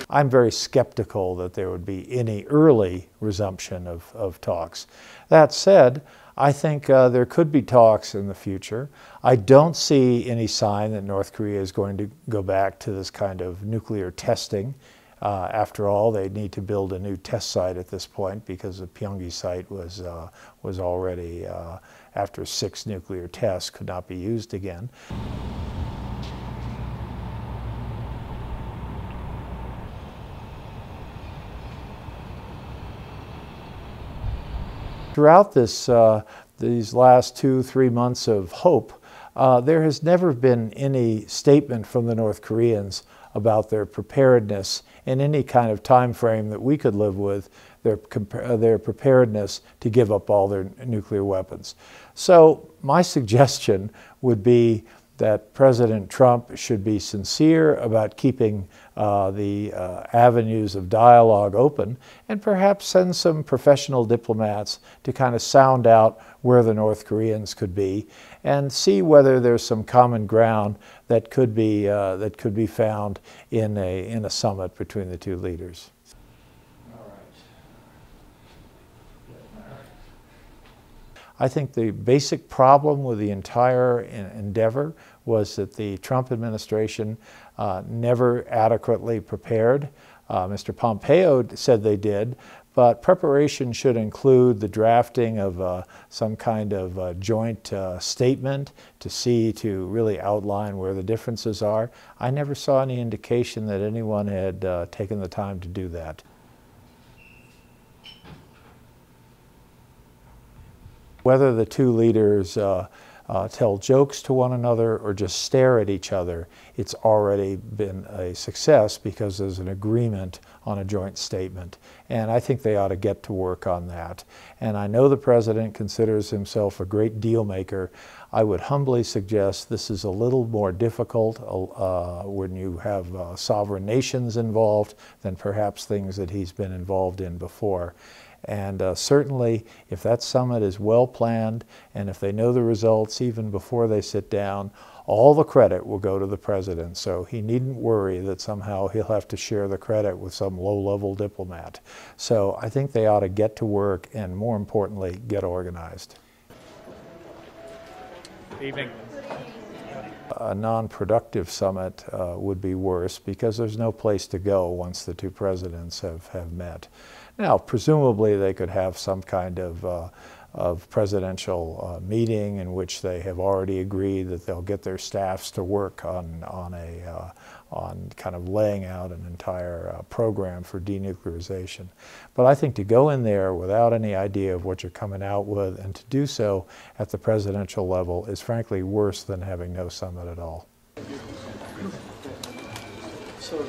I'm very skeptical that there would be any early resumption of talks. That said, I think there could be talks in the future. I don't see any sign that North Korea is going to go back to this kind of nuclear testing. After all, they need to build a new test site at this point because the Pyongyang site was already, after 6 nuclear tests, could not be used again. Throughout these last 2-3 months of hope, there has never been any statement from the North Koreans about their preparedness in any kind of time frame that we could live with, their preparedness to give up all their nuclear weapons. So my suggestion would be that President Trump should be sincere about keeping the avenues of dialogue open and perhaps send some professional diplomats to kind of sound out where the North Koreans could be and see whether there's some common ground that could be found in a summit between the two leaders. I think the basic problem with the entire endeavor was that the Trump administration never adequately prepared. Mr. Pompeo said they did, but preparation should include the drafting of some kind of joint statement to really outline where the differences are. I never saw any indication that anyone had taken the time to do that. Whether the two leaders tell jokes to one another or just stare at each other, it's already been a success because there's an agreement on a joint statement. And I think they ought to get to work on that. And I know the President considers himself a great deal maker. I would humbly suggest this is a little more difficult when you have sovereign nations involved than perhaps things that he's been involved in before. And certainly, if that summit is well planned, and if they know the results even before they sit down, all the credit will go to the President. So he needn't worry that somehow he'll have to share the credit with some low-level diplomat. So I think they ought to get to work and, more importantly, get organized. Evening. A non-productive summit would be worse because there's no place to go once the two presidents have met. Now, presumably they could have some kind of presidential meeting in which they have already agreed that they'll get their staffs to work on kind of laying out an entire program for denuclearization. But I think to go in there without any idea of what you're coming out with and to do so at the presidential level is frankly worse than having no summit at all. So